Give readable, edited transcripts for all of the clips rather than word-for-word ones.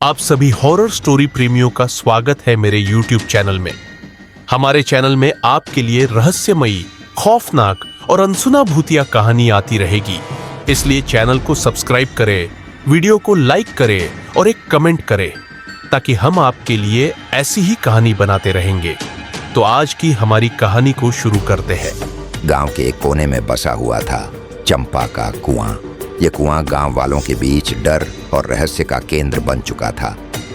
आप सभी horror story प्रेमियों का स्वागत है मेरे YouTube चैनल में। हमारे चैनल में आपके लिए रहस्यमयी, खौफनाक और अनसुना भूतिया कहानी आती रहेगी, इसलिए चैनल को सब्सक्राइब करें, वीडियो को लाइक करें और एक कमेंट करें ताकि हम आपके लिए ऐसी ही कहानी बनाते रहेंगे। तो आज की हमारी कहानी को शुरू करते हैं। गांव के एक कोने में बसा हुआ था चंपा का कुआं। ये कुआं गांव वालों के बीच डर और रहस्य का केंद्र बन चुका था।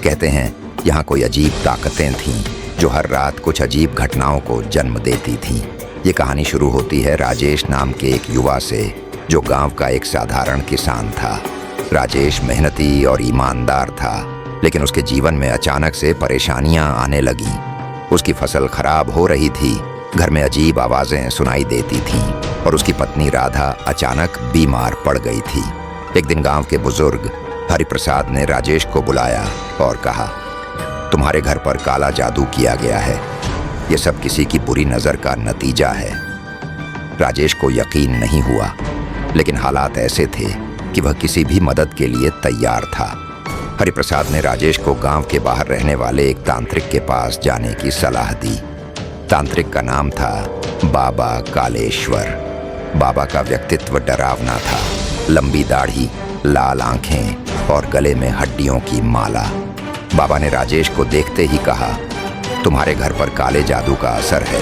कहते हैं यहाँ कोई अजीब ताकतें थीं जो हर रात कुछ अजीब घटनाओं को जन्म देती थीं। ये कहानी शुरू होती है राजेश नाम के एक युवा से, जो गांव का एक साधारण किसान था। राजेश मेहनती और ईमानदार था, लेकिन उसके जीवन में अचानक से परेशानियां आने लगीं। उसकी फसल खराब हो रही थी, घर में अजीब आवाजें सुनाई देती थीं और उसकी पत्नी राधा अचानक बीमार पड़ गई थी। एक दिन गांव के बुजुर्ग हरिप्रसाद ने राजेश को बुलाया और कहा, तुम्हारे घर पर काला जादू किया गया है। यह सब किसी की बुरी नज़र का नतीजा है। राजेश को यकीन नहीं हुआ, लेकिन हालात ऐसे थे कि वह किसी भी मदद के लिए तैयार था। हरिप्रसाद ने राजेश को गांव के बाहर रहने वाले एक तांत्रिक के पास जाने की सलाह दी। तांत्रिक का नाम था बाबा कालेश्वर। बाबा का व्यक्तित्व डरावना था, लंबी दाढ़ी, लाल आंखें और गले में हड्डियों की माला। बाबा ने राजेश को देखते ही कहा, तुम्हारे घर पर काले जादू का असर है।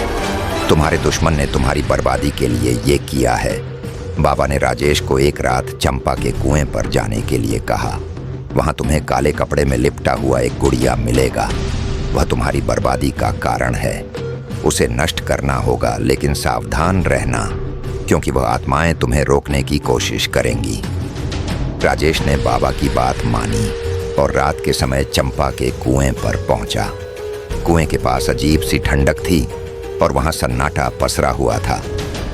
तुम्हारे दुश्मन ने तुम्हारी बर्बादी के लिए ये किया है। बाबा ने राजेश को एक रात चंपा के कुएं पर जाने के लिए कहा। वहां तुम्हें काले कपड़े में लिपटा हुआ एक गुड़िया मिलेगा। वह तुम्हारी बर्बादी का कारण है। उसे नष्ट करना होगा, लेकिन सावधान रहना, क्योंकि वह आत्माएं तुम्हें रोकने की कोशिश करेंगी। राजेश ने बाबा की बात मानी और रात के समय चंपा के कुएं पर पहुंचा। कुएं के पास अजीब सी ठंडक थी और वहां सन्नाटा पसरा हुआ था।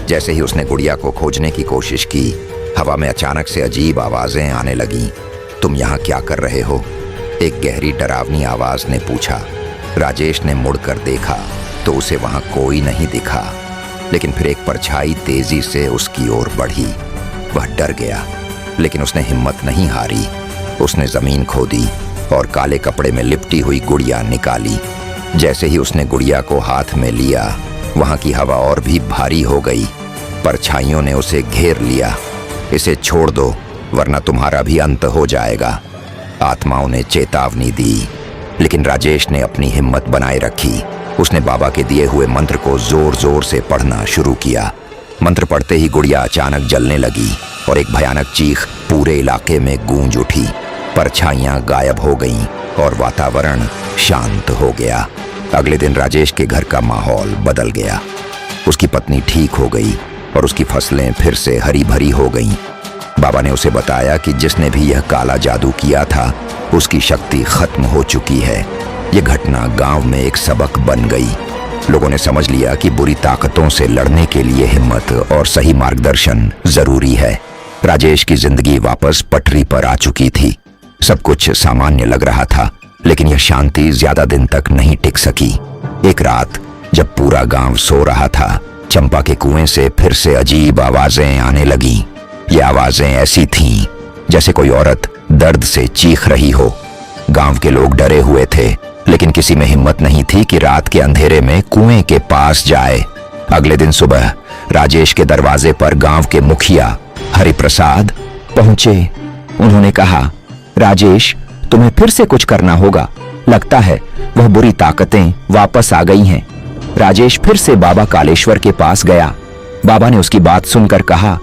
जैसे ही उसने गुड़िया को खोजने की कोशिश की, हवा में अचानक से अजीब आवाजें आने लगीं। तुम यहाँ क्या कर रहे हो? एक गहरी डरावनी आवाज ने पूछा। राजेश ने मुड़कर देखा तो उसे वहां कोई नहीं दिखा, लेकिन फिर एक परछाई तेजी से उसकी ओर बढ़ी। वह डर गया, लेकिन उसने हिम्मत नहीं हारी। उसने जमीन खोदी और काले कपड़े में लिपटी हुई गुड़िया निकाली। जैसे ही उसने गुड़िया को हाथ में लिया, वहां की हवा और भी भारी हो गई। परछाइयों ने उसे घेर लिया। इसे छोड़ दो, वरना तुम्हारा भी अंत हो जाएगा, आत्माओं ने चेतावनी दी। लेकिन राजेश ने अपनी हिम्मत बनाए रखी। उसने बाबा के दिए हुए मंत्र को जोर जोर से पढ़ना शुरू किया। मंत्र पढ़ते ही गुड़िया अचानक जलने लगी और एक भयानक चीख पूरे इलाके में गूंज उठी। परछाइयां गायब हो गईं और वातावरण शांत हो गया। अगले दिन राजेश के घर का माहौल बदल गया। उसकी पत्नी ठीक हो गई और उसकी फसलें फिर से हरी भरी हो गईं। बाबा ने उसे बताया कि जिसने भी यह काला जादू किया था, उसकी शक्ति खत्म हो चुकी है। यह घटना गांव में एक सबक बन गई। लोगों ने समझ लिया कि बुरी ताकतों से लड़ने के लिए हिम्मत और सही मार्गदर्शन जरूरी है। राजेश की जिंदगी वापस पटरी पर आ चुकी थी। सब कुछ सामान्य लग रहा था, लेकिन यह शांति ज्यादा दिन तक नहीं टिक सकी। एक रात जब पूरा गांव सो रहा था, चंपा के कुएं से फिर से अजीब आवाजें आने लगीं। ये आवाजें ऐसी थीं जैसे कोई औरत दर्द से चीख रही हो। गांव के लोग डरे हुए थे, लेकिन किसी में हिम्मत नहीं थी कि रात के अंधेरे में कुएं के पास जाए। अगले दिन सुबह राजेश के दरवाजे पर गांव के मुखिया हरिप्रसाद पहुंचे। उन्होंने कहा, राजेश, तुम्हें फिर से कुछ करना होगा। लगता है वह बुरी ताकतें वापस आ गई हैं। राजेश फिर से बाबा कालेश्वर के पास गया। बाबा ने उसकी बात सुनकर कहा,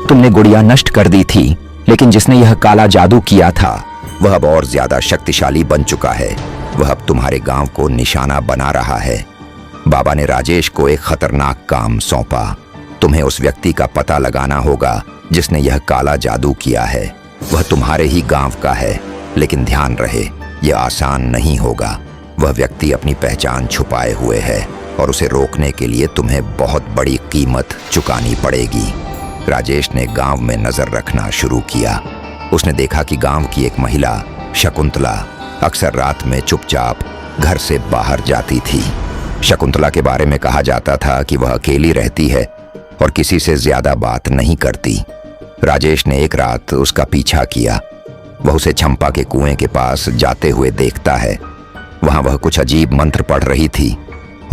तुमने गुड़िया नष्ट कर दी थी, लेकिन जिसने यह काला जादू किया था, वह अब और ज्यादा शक्तिशाली बन चुका है। वह अब तुम्हारे गांव को निशाना बना रहा है। बाबा ने राजेश को एक खतरनाक काम सौंपा। तुम्हें उस व्यक्ति का पता लगाना होगा जिसने यह काला जादू किया है। वह तुम्हारे ही गांव का है, लेकिन ध्यान रहे, यह आसान नहीं होगा। वह व्यक्ति अपनी पहचान छुपाए हुए है और उसे रोकने के लिए तुम्हें बहुत बड़ी कीमत चुकानी पड़ेगी। राजेश ने गांव में नजर रखना शुरू किया। उसने देखा कि गांव की एक महिला शकुंतला अक्सर रात में चुपचाप घर से बाहर जाती थी। शकुंतला के बारे में कहा जाता था कि वह अकेली रहती है और किसी से ज्यादा बात नहीं करती। राजेश ने एक रात उसका पीछा किया। वह उसे चंपा के कुएं के पास जाते हुए देखता है। वहां वह कुछ अजीब मंत्र पढ़ रही थी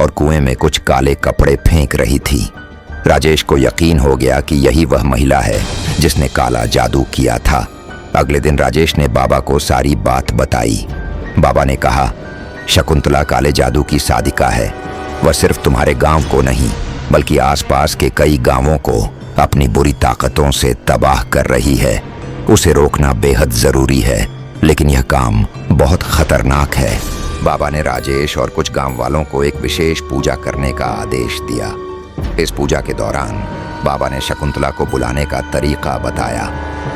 और कुएं में कुछ काले कपड़े फेंक रही थी। राजेश को यकीन हो गया कि यही वह महिला है जिसने काला जादू किया था। अगले दिन राजेश ने बाबा को सारी बात बताई। बाबा ने कहा, शकुंतला काले जादू की साधिका है। वह सिर्फ तुम्हारे गांव को नहीं बल्कि आसपास के कई गांवों को अपनी बुरी ताकतों से तबाह कर रही है। उसे रोकना बेहद जरूरी है, लेकिन यह काम बहुत खतरनाक है। बाबा ने राजेश और कुछ गांव वालों को एक विशेष पूजा करने का आदेश दिया। इस पूजा के दौरान बाबा ने शकुंतला को बुलाने का तरीका बताया।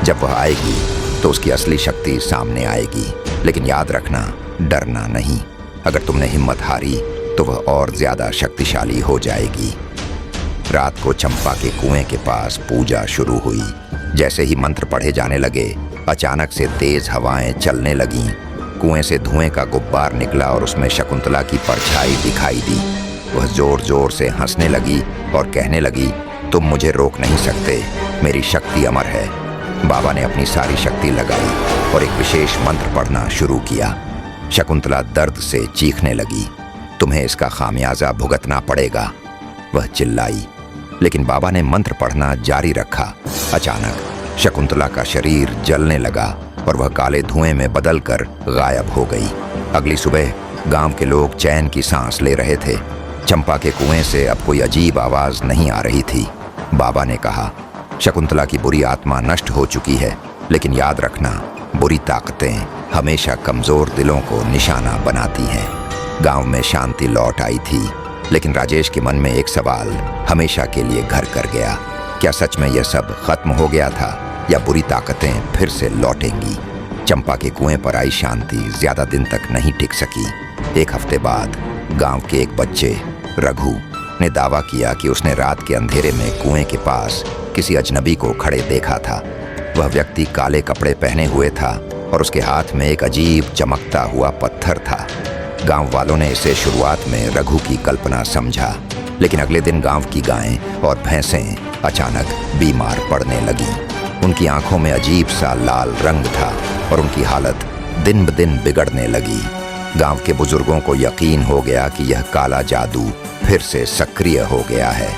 जब वह आएगी तो उसकी असली शक्ति सामने आएगी, लेकिन याद रखना, डरना नहीं। अगर तुमने हिम्मत हारी तो वह और ज्यादा शक्तिशाली हो जाएगी। रात को चंपा के कुएं के पास पूजा शुरू हुई। जैसे ही मंत्र पढ़े जाने लगे, अचानक से तेज हवाएं चलने लगीं। कुएं से धुएं का गुब्बार निकला और उसमें शकुंतला की परछाई दिखाई दी। वह जोर जोर से हंसने लगी और कहने लगी, तुम मुझे रोक नहीं सकते, मेरी शक्ति अमर है। बाबा ने अपनी सारी शक्ति लगाई और एक विशेष मंत्र पढ़ना शुरू किया। शकुंतला दर्द से चीखने लगी, तुम्हें इसका खामियाजा भुगतना पड़ेगा, वह चिल्लाई। लेकिन बाबा ने मंत्र पढ़ना जारी रखा। अचानक शकुंतला का शरीर जलने लगा और वह काले धुएं में बदलकर गायब हो गई। अगली सुबह गांव के लोग चैन की सांस ले रहे थे। चंपा के कुएं से अब कोई अजीब आवाज नहीं आ रही थी। बाबा ने कहा, शकुंतला की बुरी आत्मा नष्ट हो चुकी है, लेकिन याद रखना, बुरी ताकतें हमेशा कमजोर दिलों को निशाना बनाती हैं। गांव में शांति लौट आई थी, लेकिन राजेश के मन में एक सवाल हमेशा के लिए घर कर गया। क्या सच में यह सब खत्म हो गया था या बुरी ताकतें फिर से लौटेंगी? चंपा के कुएं पर आई शांति ज्यादा दिन तक नहीं टिक सकी। एक हफ्ते बाद गांव के एक बच्चे रघु ने दावा किया कि उसने रात के अंधेरे में कुएं के पास किसी अजनबी को खड़े देखा था। वह व्यक्ति काले कपड़े पहने हुए था और उसके हाथ में एक अजीब चमकता हुआ पत्थर था। गांव वालों ने इसे शुरुआत में रघु की कल्पना समझा, लेकिन अगले दिन गांव की गायें और भैंसें अचानक बीमार पड़ने लगीं। उनकी आंखों में अजीब सा लाल रंग था और उनकी हालत दिन ब दिन बिगड़ने लगी। गांव के बुजुर्गों को यकीन हो गया कि यह काला जादू फिर से सक्रिय हो गया है।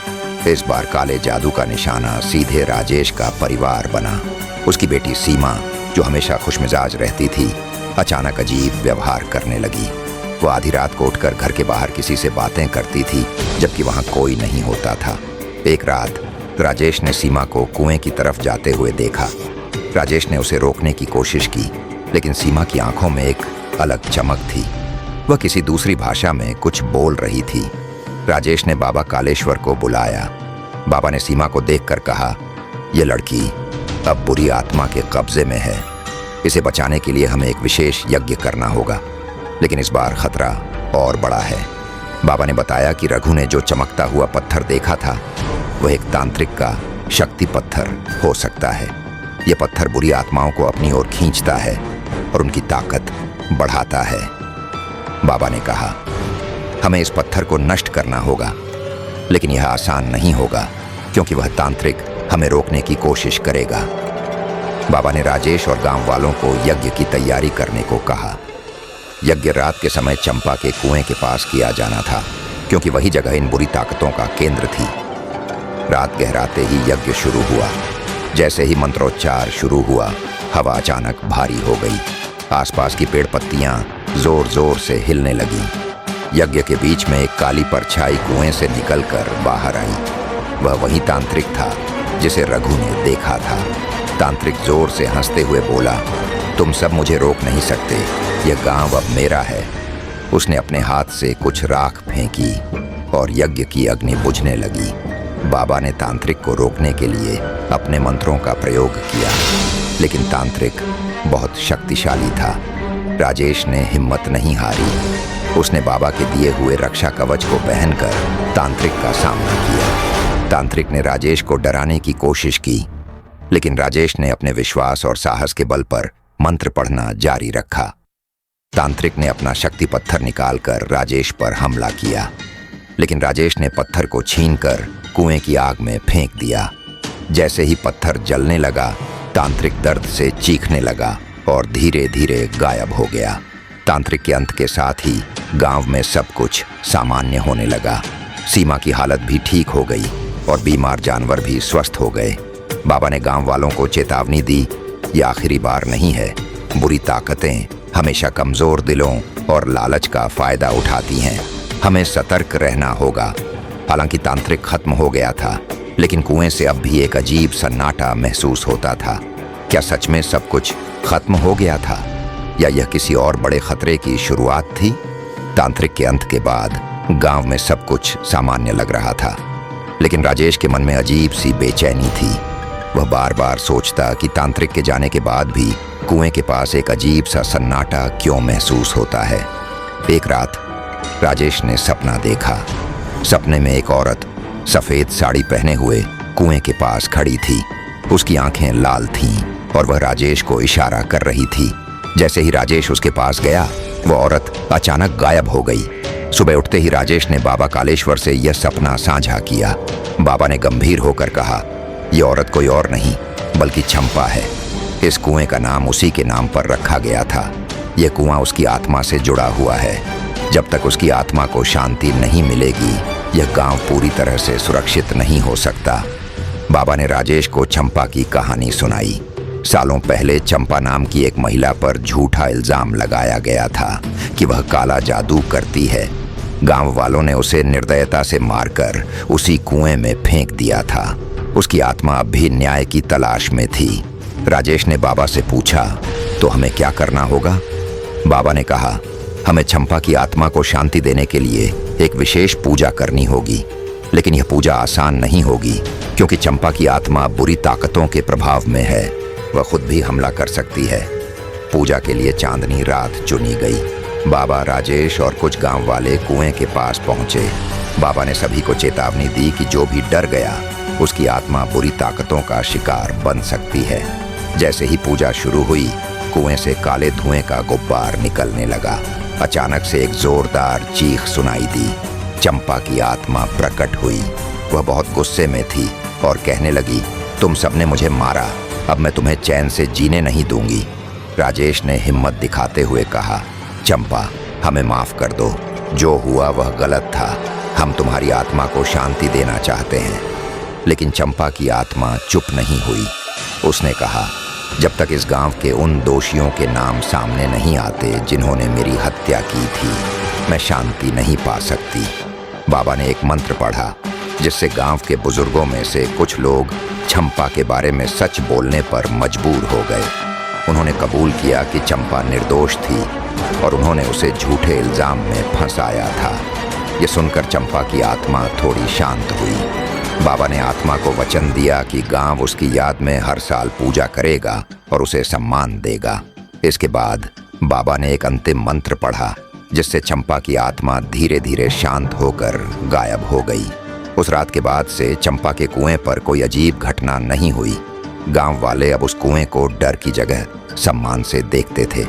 इस बार काले जादू का निशाना सीधे राजेश का परिवार बना। उसकी बेटी सीमा, जो हमेशा खुशमिजाज रहती थी, अचानक अजीब व्यवहार करने लगी। वो आधी रात को उठकर घर के बाहर किसी से बातें करती थी, जबकि वहां कोई नहीं होता था। एक रात राजेश ने सीमा को कुएं की तरफ जाते हुए देखा। राजेश ने उसे रोकने की कोशिश की, लेकिन सीमा की आंखों में एक अलग चमक थी। वह किसी दूसरी भाषा में कुछ बोल रही थी। राजेश ने बाबा कालेश्वर को बुलाया। बाबा ने सीमा को देखकर कहा, यह लड़की अब बुरी आत्मा के कब्जे में है। इसे बचाने के लिए हमें एक विशेष यज्ञ करना होगा, लेकिन इस बार खतरा और बड़ा है। बाबा ने बताया कि रघु ने जो चमकता हुआ पत्थर देखा था, वह एक तांत्रिक का शक्ति पत्थर हो सकता है। यह पत्थर बुरी आत्माओं को अपनी ओर खींचता है और उनकी ताकत बढ़ाता है। बाबा ने कहा, हमें इस पत्थर को नष्ट करना होगा, लेकिन यह आसान नहीं होगा क्योंकि वह तांत्रिक हमें रोकने की कोशिश करेगा। बाबा ने राजेश और गांव वालों को यज्ञ की तैयारी करने को कहा। यज्ञ रात के समय चंपा के कुएं के पास किया जाना था, क्योंकि वही जगह इन बुरी ताकतों का केंद्र थी। रात गहराते ही यज्ञ शुरू हुआ। जैसे ही मंत्रोच्चार शुरू हुआ, हवा अचानक भारी हो गई। आसपास की पेड़ पत्तियां जोर जोर से हिलने लगीं। यज्ञ के बीच में एक काली परछाई कुएं से निकलकर बाहर आई। वह वही तांत्रिक था जिसे रघु ने देखा था। तांत्रिक जोर से हंसते हुए बोला, तुम सब मुझे रोक नहीं सकते, यह गांव अब मेरा है। उसने अपने हाथ से कुछ राख फेंकी और यज्ञ की अग्नि बुझने लगी। बाबा ने तांत्रिक को रोकने के लिए अपने मंत्रों का प्रयोग किया, लेकिन तांत्रिक बहुत शक्तिशाली था। राजेश ने हिम्मत नहीं हारी। उसने बाबा के दिए हुए रक्षा कवच को पहनकर तांत्रिक का सामना किया। तांत्रिक ने राजेश को डराने की कोशिश की, लेकिन राजेश ने अपने विश्वास और साहस के बल पर मंत्र पढ़ना जारी रखा। तांत्रिक ने अपना शक्ति पत्थर निकालकर राजेश पर हमला किया, लेकिन राजेश ने पत्थर को छीनकर कुएं की आग में फेंक दिया। जैसे ही पत्थर जलने लगा, तांत्रिक दर्द से चीखने लगा और धीरे धीरे गायब हो गया। तांत्रिक के अंत के साथ ही गांव में सब कुछ सामान्य होने लगा। सीमा की हालत भी ठीक हो गई और बीमार जानवर भी स्वस्थ हो गए। बाबा ने गांव वालों को चेतावनी दी, ये आखिरी बार नहीं है। बुरी ताकतें हमेशा कमजोर दिलों और लालच का फायदा उठाती हैं। हमें सतर्क रहना होगा। हालांकि तांत्रिक खत्म हो गया था, लेकिन कुएं से अब भी एक अजीब सन्नाटा महसूस होता था। क्या सच में सब कुछ खत्म हो गया था, या यह किसी और बड़े खतरे की शुरुआत थी? तांत्रिक के अंत के बाद गांव में सब कुछ सामान्य लग रहा था, लेकिन राजेश के मन में अजीब सी बेचैनी थी। वह बार बार सोचता कि तांत्रिक के जाने के बाद भी कुएं के पास एक अजीब सा सन्नाटा क्यों महसूस होता है। एक रात राजेश ने सपना देखा। सपने में एक औरत सफेद साड़ी पहने हुए कुएं के पास खड़ी थी। उसकी आंखें लाल थीं और वह राजेश को इशारा कर रही थी। जैसे ही राजेश उसके पास गया, वह औरत अचानक गायब हो गई। सुबह उठते ही राजेश ने बाबा कालेश्वर से यह सपना साझा किया। बाबा ने गंभीर होकर कहा, यह औरत कोई और नहीं बल्कि चंपा है। इस कुएं का नाम उसी के नाम पर रखा गया था। यह कुआं उसकी आत्मा से जुड़ा हुआ है। जब तक उसकी आत्मा को शांति नहीं मिलेगी, यह गांव पूरी तरह से सुरक्षित नहीं हो सकता। बाबा ने राजेश को चंपा की कहानी सुनाई। सालों पहले चंपा नाम की एक महिला पर झूठा इल्जाम लगाया गया था कि वह काला जादू करती है। गांव वालों ने उसे निर्दयता से मारकर उसी कुएं में फेंक दिया था। उसकी आत्मा अब भी न्याय की तलाश में थी। राजेश ने बाबा से पूछा, तो हमें क्या करना होगा? बाबा ने कहा, हमें चंपा की आत्मा को शांति देने के लिए एक विशेष पूजा करनी होगी। लेकिन यह पूजा आसान नहीं होगी, क्योंकि चंपा की आत्मा बुरी ताकतों के प्रभाव में है। वह खुद भी हमला कर सकती है। पूजा के लिए चांदनी रात चुनी गई। बाबा, राजेश और कुछ गांव वाले कुएं के पास पहुंचे। बाबा ने सभी को चेतावनी दी कि जो भी डर गया, उसकी आत्मा बुरी ताकतों का शिकार बन सकती है। जैसे ही पूजा शुरू हुई, कुएं से काले धुएं का गुब्बार निकलने लगा। अचानक से एक जोरदार चीख सुनाई दी। चंपा की आत्मा प्रकट हुई। वह बहुत गुस्से में थी और कहने लगी, तुम सबने मुझे मारा, अब मैं तुम्हें चैन से जीने नहीं दूंगी। राजेश ने हिम्मत दिखाते हुए कहा, चंपा, हमें माफ कर दो। जो हुआ वह गलत था। हम तुम्हारी आत्मा को शांति देना चाहते हैं। लेकिन चंपा की आत्मा चुप नहीं हुई। उसने कहा, जब तक इस गांव के उन दोषियों के नाम सामने नहीं आते जिन्होंने मेरी हत्या की थी, मैं शांति नहीं पा सकती। बाबा ने एक मंत्र पढ़ा, जिससे गांव के बुजुर्गों में से कुछ लोग चंपा के बारे में सच बोलने पर मजबूर हो गए। उन्होंने कबूल किया कि चंपा निर्दोष थी और उन्होंने उसे झूठे इल्जाम में फंसाया था। ये सुनकर चंपा की आत्मा थोड़ी शांत हुई। बाबा ने आत्मा को वचन दिया कि गांव उसकी याद में हर साल पूजा करेगा और उसे सम्मान देगा। इसके बाद बाबा ने एक अंतिम मंत्र पढ़ा, जिससे चंपा की आत्मा धीरे धीरे शांत होकर गायब हो गई। उस रात के बाद से चंपा के कुएं पर कोई अजीब घटना नहीं हुई। गांव वाले अब उस कुएं को डर की जगह सम्मान से देखते थे।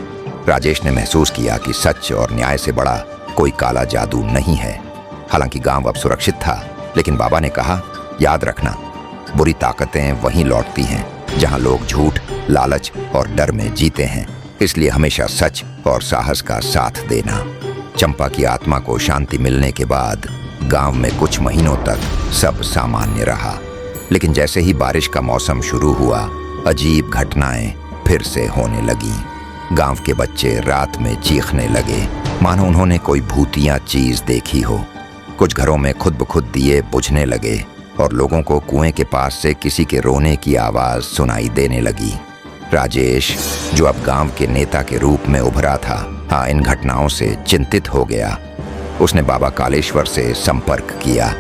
राजेश ने महसूस किया कि सच और न्याय से बड़ा कोई काला जादू नहीं है। हालांकि गांव अब सुरक्षित था, लेकिन बाबा ने कहा, याद रखना, बुरी ताकतें वहीं लौटती हैं जहां लोग झूठ, लालच और डर में जीते हैं। इसलिए हमेशा सच और साहस का साथ देना। चंपा की आत्मा को शांति मिलने के बाद गांव में कुछ महीनों तक सब सामान्य रहा। लेकिन जैसे ही बारिश का मौसम शुरू हुआ, अजीब घटनाएं फिर से होने लगीं। गांव के बच्चे रात में चीखने लगे, मानो उन्होंने कोई भूतिया चीज देखी हो। कुछ घरों में खुद ब खुद दिए बुझने लगे और लोगों को कुएं के पास से किसी के रोने की आवाज सुनाई देने लगी। राजेश, जो अब गांव के नेता के रूप में उभरा था, इन घटनाओं से चिंतित हो गया। उसने बाबा कालेश्वर से संपर्क किया।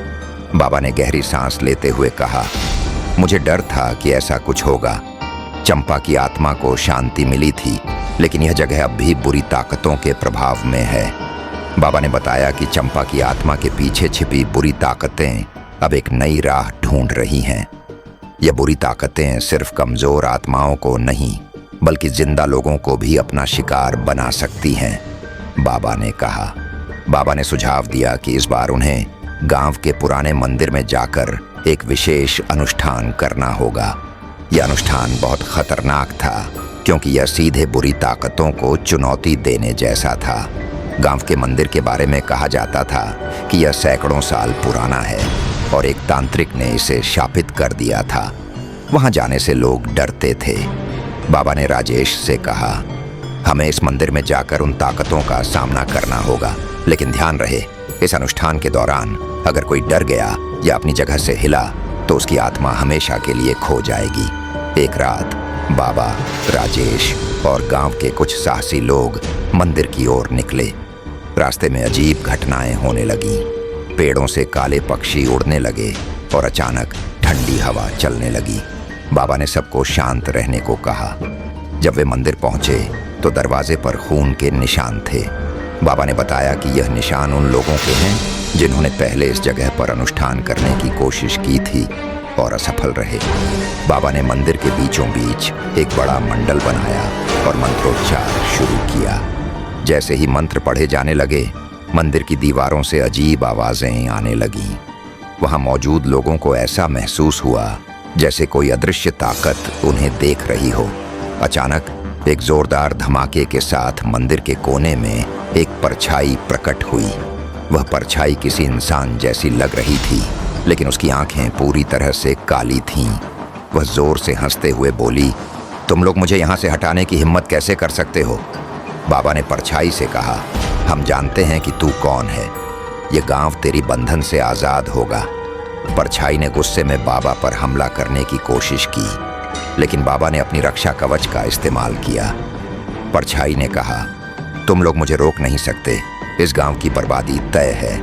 बाबा ने गहरी सांस लेते हुए कहा, मुझे डर था कि ऐसा कुछ होगा। चंपा की आत्मा को शांति मिली थी, लेकिन यह जगह अब भी बुरी ताकतों के प्रभाव में है। बाबा ने बताया कि चंपा की आत्मा के पीछे छिपी बुरी ताकतें अब एक नई राह ढूंढ रही हैं। यह बुरी ताकतें सिर्फ कमजोर आत्माओं को नहीं, बल्कि जिंदा लोगों को भी अपना शिकार बना सकती हैं, बाबा ने कहा। बाबा ने सुझाव दिया कि इस बार उन्हें गांव के पुराने मंदिर में जाकर एक विशेष अनुष्ठान करना होगा। यह अनुष्ठान बहुत खतरनाक था, क्योंकि यह सीधे बुरी ताकतों को चुनौती देने जैसा था। गांव के मंदिर के बारे में कहा जाता था कि यह सैकड़ों साल पुराना है और एक तांत्रिक ने इसे शापित कर दिया था। वहां जाने से लोग डरते थे। बाबा ने राजेश से कहा, हमें इस मंदिर में जाकर उन ताकतों का सामना करना होगा, लेकिन ध्यान रहे इस अनुष्ठान के दौरान अगर कोई डर गया या अपनी जगह से हिला तो उसकी आत्मा हमेशा के लिए खो जाएगी। एक रात बाबा, राजेश और गांव के कुछ साहसी लोग मंदिर की ओर निकले। रास्ते में अजीब घटनाएं होने लगी। पेड़ों से काले पक्षी उड़ने लगे और अचानक ठंडी हवा चलने लगी। बाबा ने सबको शांत रहने को कहा। जब वे मंदिर पहुंचे तो दरवाजे पर खून के निशान थे। बाबा ने बताया कि यह निशान उन लोगों के हैं जिन्होंने पहले इस जगह पर अनुष्ठान करने की कोशिश की थी और असफल रहे। बाबा ने मंदिर के बीचों बीच एक बड़ा मंडल बनाया और मंत्रोच्चार शुरू किया। जैसे ही मंत्र पढ़े जाने लगे, मंदिर की दीवारों से अजीब आवाजें आने लगीं। वहां मौजूद लोगों को ऐसा महसूस हुआ जैसे कोई अदृश्य ताकत उन्हें देख रही हो। अचानक एक जोरदार धमाके के साथ मंदिर के कोने में एक परछाई प्रकट हुई। वह परछाई किसी इंसान जैसी लग रही थी, लेकिन उसकी आंखें पूरी तरह से काली थीं। वह जोर से हंसते हुए बोली, तुम लोग मुझे यहाँ से हटाने की हिम्मत कैसे कर सकते हो? बाबा ने परछाई से कहा, हम जानते हैं कि तू कौन है। ये गांव तेरी बंधन से आज़ाद होगा। परछाई ने गुस्से में बाबा पर हमला करने की कोशिश की, लेकिन बाबा ने अपनी रक्षा कवच का इस्तेमाल किया। परछाई ने कहा, तुम लोग मुझे रोक नहीं सकते, इस गांव की बर्बादी तय है।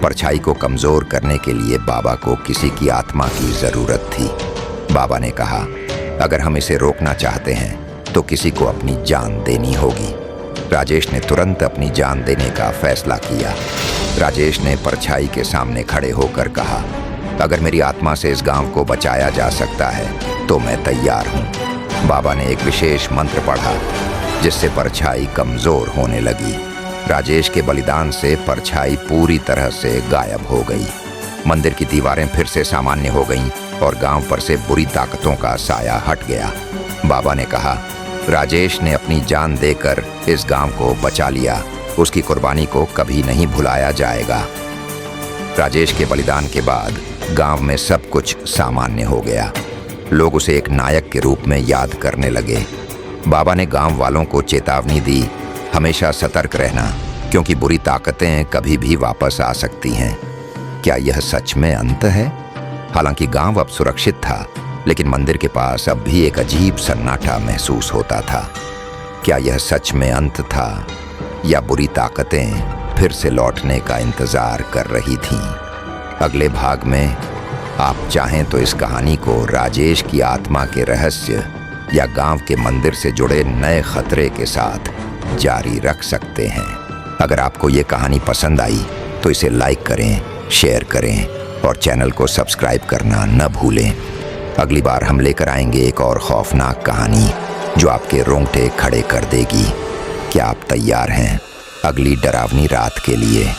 परछाई को कमज़ोर करने के लिए बाबा को किसी की आत्मा की ज़रूरत थी। बाबा ने कहा, अगर हम इसे रोकना चाहते हैं तो किसी को अपनी जान देनी होगी। राजेश ने तुरंत अपनी जान देने का फैसला किया। राजेश ने परछाई के सामने खड़े होकर कहा, अगर मेरी आत्मा से इस गांव को बचाया जा सकता है तो मैं तैयार हूँ। बाबा ने एक विशेष मंत्र पढ़ा जिससे परछाई कमज़ोर होने लगी। राजेश के बलिदान से परछाई पूरी तरह से गायब हो गई। मंदिर की दीवारें फिर से सामान्य हो गईं और गांव पर से बुरी ताकतों का साया हट गया। बाबा ने कहा, राजेश ने अपनी जान देकर इस गांव को बचा लिया। उसकी कुर्बानी को कभी नहीं भुलाया जाएगा। राजेश के बलिदान के बाद गांव में सब कुछ सामान्य हो गया। लोग उसे एक नायक के रूप में याद करने लगे। बाबा ने गांव वालों को चेतावनी दी, हमेशा सतर्क रहना, क्योंकि बुरी ताकतें कभी भी वापस आ सकती हैं। क्या यह सच में अंत है? हालांकि गांव अब सुरक्षित था, लेकिन मंदिर के पास अब भी एक अजीब सन्नाटा महसूस होता था। क्या यह सच में अंत था या बुरी ताकतें फिर से लौटने का इंतजार कर रही थीं? अगले भाग में आप चाहें तो इस कहानी को राजेश की आत्मा के रहस्य या गांव के मंदिर से जुड़े नए खतरे के साथ जारी रख सकते हैं। अगर आपको ये कहानी पसंद आई तो इसे लाइक करें, शेयर करें और चैनल को सब्सक्राइब करना न भूलें। अगली बार हम लेकर आएंगे एक और खौफनाक कहानी जो आपके रोंगटे खड़े कर देगी। क्या आप तैयार हैं अगली डरावनी रात के लिए?